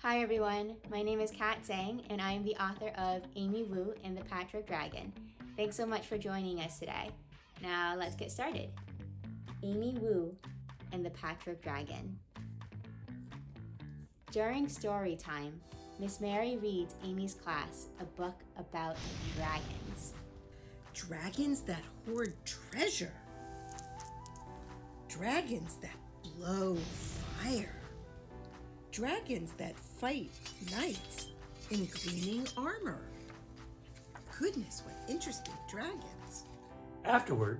Hi everyone, my name is Kat Zhang and I am the author of Amy Wu and the Patchwork Dragon. Thanks so much for joining us today. Now let's get started. Amy Wu and the Patchwork Dragon. During story time, Miss Mary reads Amy's class a book about dragons. Dragons that hoard treasure. Dragons that blow fire. Dragons that fight knights in gleaming armor. Goodness, what interesting dragons. Afterward,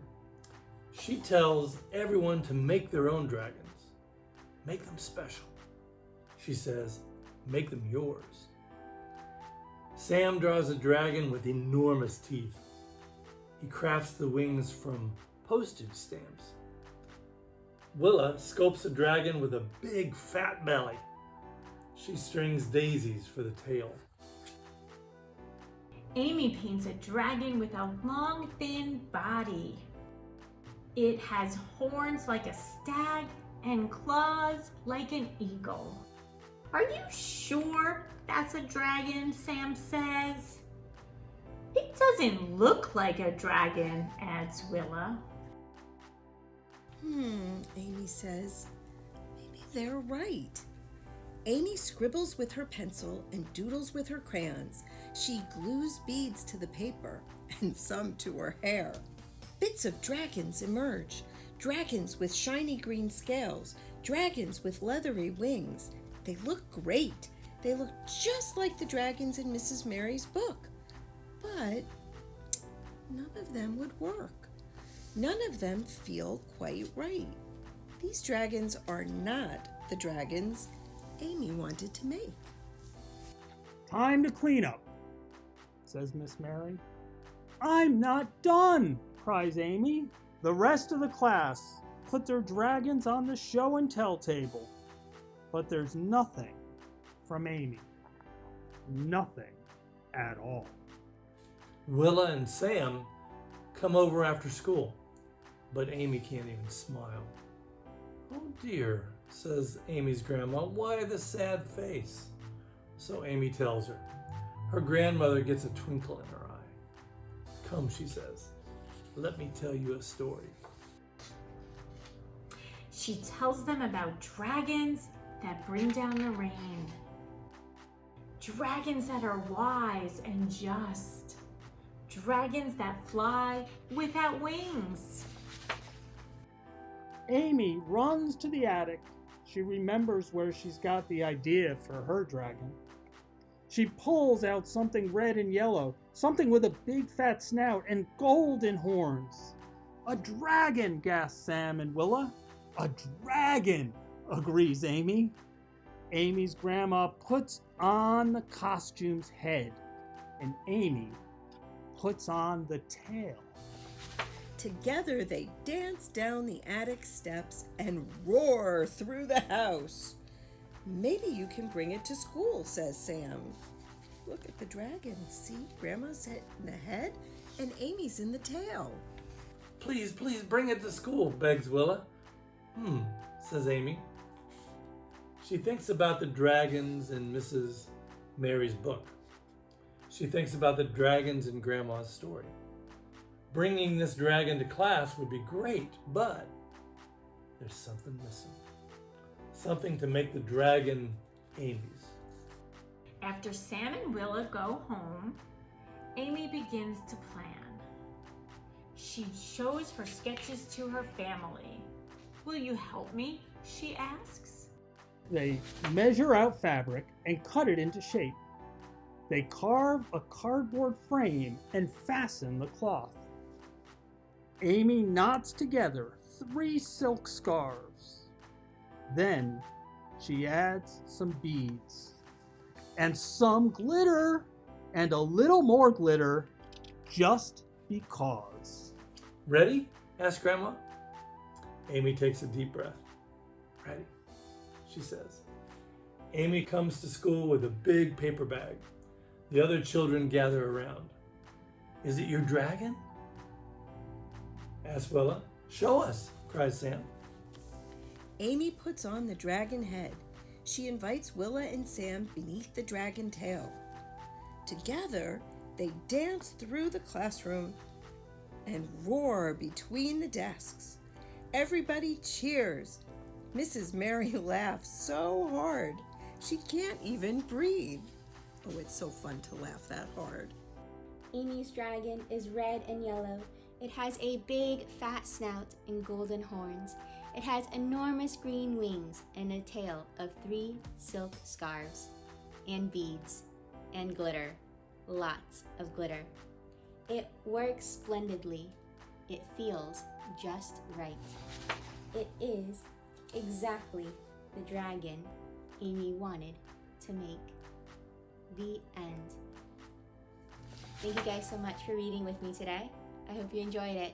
she tells everyone to make their own dragons. Make them special. She says, make them yours. Sam draws a dragon with enormous teeth. He crafts the wings from postage stamps. Willa sculpts a dragon with a big fat belly. She strings daisies for the tail. Amy paints a dragon with a long, thin body. It has horns like a stag and claws like an eagle. Are you sure that's a dragon? Sam says. It doesn't look like a dragon, adds Willa. Amy says. Maybe they're right. Amy scribbles with her pencil and doodles with her crayons. She glues beads to the paper and some to her hair. Bits of dragons emerge. Dragons with shiny green scales. Dragons with leathery wings. They look great. They look just like the dragons in Mrs. Mary's book. But none of them would work. None of them feel quite right. These dragons are not the dragons Amy wanted to make. Time to clean up, says Miss Mary. I'm not done, cries Amy. The rest of the class put their dragons on the show and tell table. But there's nothing from Amy. Nothing at all. Willa and Sam come over after school, but Amy can't even smile. Oh dear, says Amy's grandma, why the sad face? So Amy tells her. Her grandmother gets a twinkle in her eye. Come, she says, let me tell you a story. She tells them about dragons that bring down the rain. Dragons that are wise and just. Dragons that fly without wings. Amy runs to the attic. She remembers where she's got the idea for her dragon. She pulls out something red and yellow, something with a big fat snout and golden horns. A dragon, gasp Sam and Willa. A dragon, agrees Amy. Amy's grandma puts on the costume's head, and Amy puts on the tail. Together they dance down the attic steps and roar through the house. Maybe you can bring it to school, says Sam. Look at the dragon. See, Grandma's in the head and Amy's in the tail. Please bring it to school, begs Willa. Says Amy. She thinks about the dragons in Mrs. Mary's book. She thinks about the dragons in Grandma's story. Bringing this dragon to class would be great, but there's something missing. Something to make the dragon Amy's. After Sam and Willa go home, Amy begins to plan. She shows her sketches to her family. Will you help me? She asks. They measure out fabric and cut it into shape. They carve a cardboard frame and fasten the cloth. Amy knots together 3 silk scarves. Then she adds some beads and some glitter and a little more glitter just because. Ready? Asks Grandma. Amy takes a deep breath. Ready, she says. Amy comes to school with a big paper bag. The other children gather around. Is it your dragon? Asks Willa. Show us, cries Sam. Amy puts on the dragon head. she invites Willa and Sam beneath the dragon tail. Together, they dance through the classroom and roar between the desks. Everybody cheers. Mrs. Mary laughs so hard she can't even breathe. Oh, it's so fun to laugh that hard. Amy's dragon is red and yellow. It has a big fat snout and golden horns. It has enormous green wings and a tail of 3 silk scarves and beads and glitter. Lots of glitter. It works splendidly. It feels just right. It is exactly the dragon Amy wanted to make. The end. Thank you guys so much for reading with me today. I hope you enjoyed it.